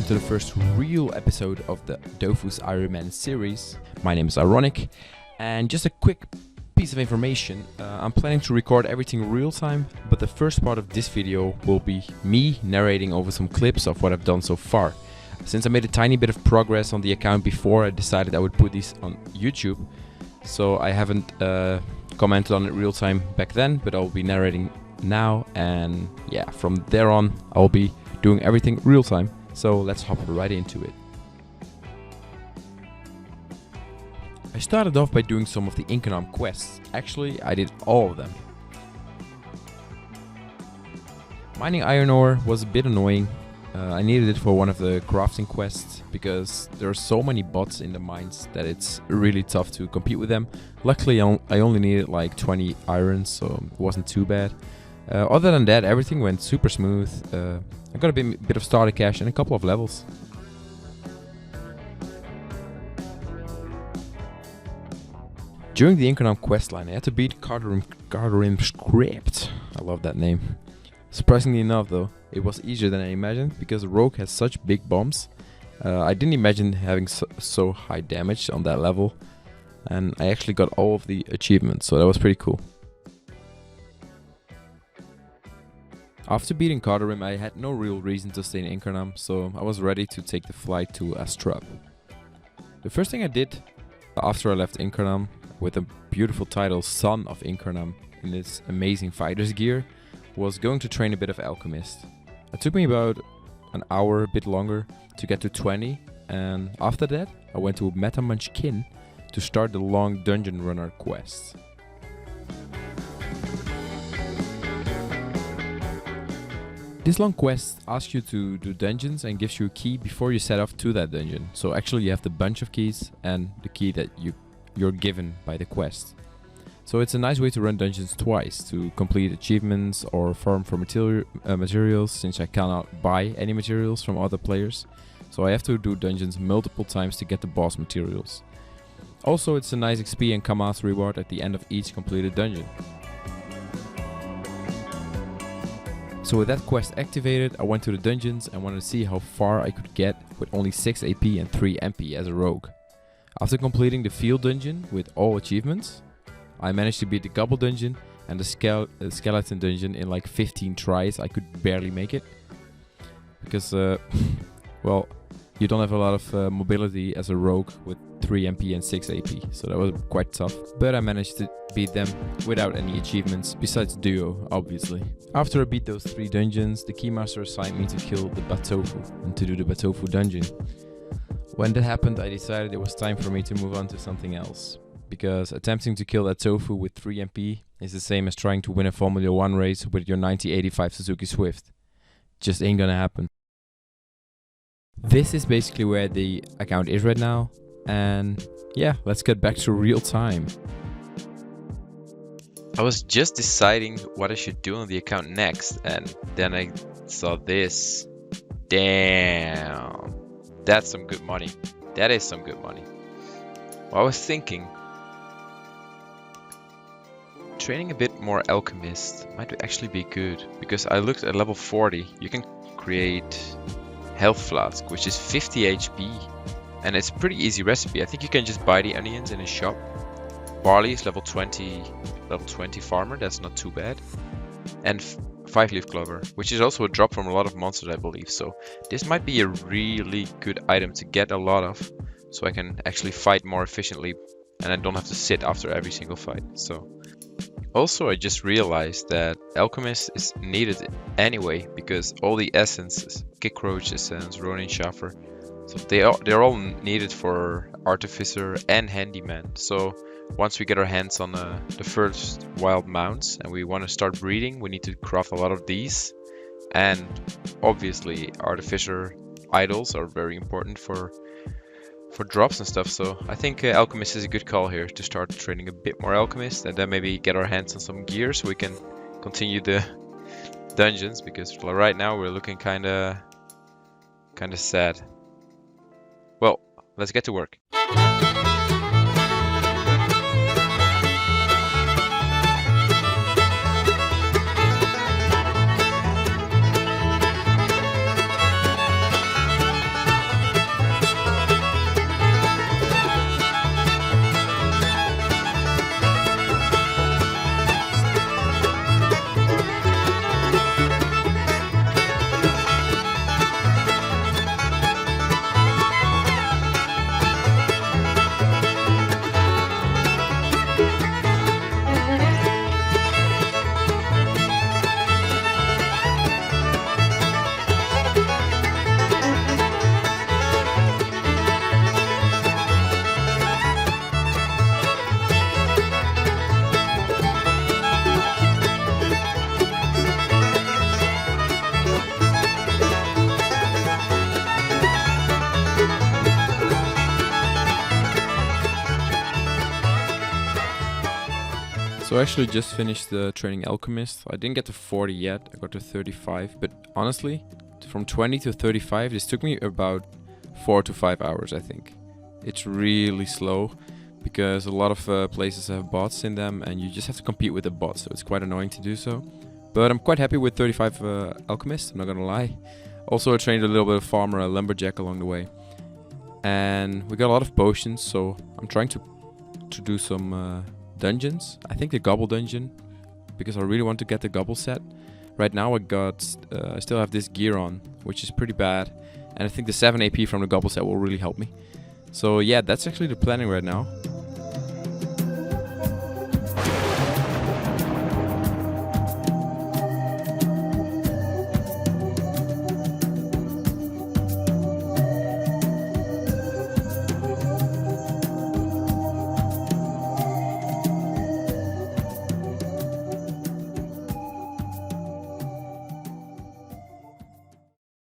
to the first real episode of the Dofus Ironman series. My name is Ironic, and just a quick piece of information. I'm planning to record everything real time, but the first part of this video will be me narrating over some clips of what I've done so far. Since I made a tiny bit of progress on the account before, I decided I would put these on YouTube. So I haven't commented on it real time back then, but I'll be narrating now, and yeah, from there on I'll be doing everything real time. So let's hop right into it. I started off by doing some of the Inkernaam quests. Actually, I did all of them. Mining iron ore was a bit annoying. I needed it for one of the crafting quests because there are so many bots in the mines that it's really tough to compete with them. Luckily, I only needed like 20 iron, so it wasn't too bad. Other than that, everything went super smooth. I got a bit of starter cash and a couple of levels. During the Inkernaam questline, I had to beat Carterim Script. I love that name. Surprisingly enough though, it was easier than I imagined because Rogue has such big bombs. I didn't imagine having so high damage on that level, and I actually got all of the achievements, so that was pretty cool. After beating Carterim, I had no real reason to stay in Inkernaam, so I was ready to take the flight to Astrup. The first thing I did after I left Inkernaam, with a beautiful title Son of Inkernaam in its amazing fighter's gear, was going to train a bit of Alchemist. It took me about an hour, a bit longer, to get to 20, and after that I went to Metamunchkin to start the long dungeon runner quest. This long quest asks you to do dungeons and gives you a key before you set off to that dungeon. So actually you have the bunch of keys and the key that you're given by the quest. So it's a nice way to run dungeons twice, to complete achievements or farm for materials, since I cannot buy any materials from other players. So I have to do dungeons multiple times to get the boss materials. Also, it's a nice XP and Kamaz reward at the end of each completed dungeon. So with that quest activated, I went to the dungeons and wanted to see how far I could get with only 6 AP and 3 MP as a rogue. After completing the field dungeon with all achievements, I managed to beat the Gobble dungeon and the skeleton dungeon in like 15 tries. I could barely make it because, well, you don't have a lot of mobility as a rogue with 3 MP and 6 AP, so that was quite tough. But I managed to beat them without any achievements, besides Duo, obviously. After I beat those 3 dungeons, the Keymaster assigned me to kill the Batofu and to do the Batofu dungeon. When that happened, I decided it was time for me to move on to something else, because attempting to kill that Tofu with 3 MP is the same as trying to win a Formula 1 race with your 1985 Suzuki Swift. Just ain't gonna happen. This is basically where the account is right now, and yeah, let's get back to real time. I was just deciding what I should do on the account next, and then I saw this. Damn, that's some good money. That is some good money. Well, I was thinking training a bit more Alchemist might actually be good, because I looked at level 40. You can create Health Flask, which is 50 HP, and it's a pretty easy recipe. I think you can just buy the onions in a shop. Barley is level 20 farmer, that's not too bad. And 5-leaf clover, which is also a drop from a lot of monsters, I believe. So this might be a really good item to get a lot of, so I can actually fight more efficiently and I don't have to sit after every single fight. So also, I just realized that Alchemist is needed anyway, because all the essences, Kickroach essence, Ronin Shaffer, so they're all needed for Artificer and Handyman. So once we get our hands on the first wild mounts and we want to start breeding, we need to craft a lot of these. And obviously Artificer idols are very important for drops and stuff, so I think Alchemist is a good call here to start training a bit more Alchemist, and then maybe get our hands on some gear so we can continue the dungeons, because right now we're looking kinda sad. Well, let's get to work. So I actually just finished the training alchemist. I didn't get to 40 yet, I got to 35, but honestly, from 20 to 35, this took me about 4 to 5 hours, I think. It's really slow because a lot of places have bots in them and you just have to compete with the bots, so it's quite annoying to do so. But I'm quite happy with 35 alchemist, I'm not gonna lie. Also I trained a little bit of farmer, a lumberjack along the way. And we got a lot of potions, so I'm trying to do some dungeons. I think the gobble dungeon, because I really want to get the gobble set. Right now I still have this gear on, which is pretty bad. And I think the 7 AP from the gobble set will really help me. So yeah, that's actually the planning right now.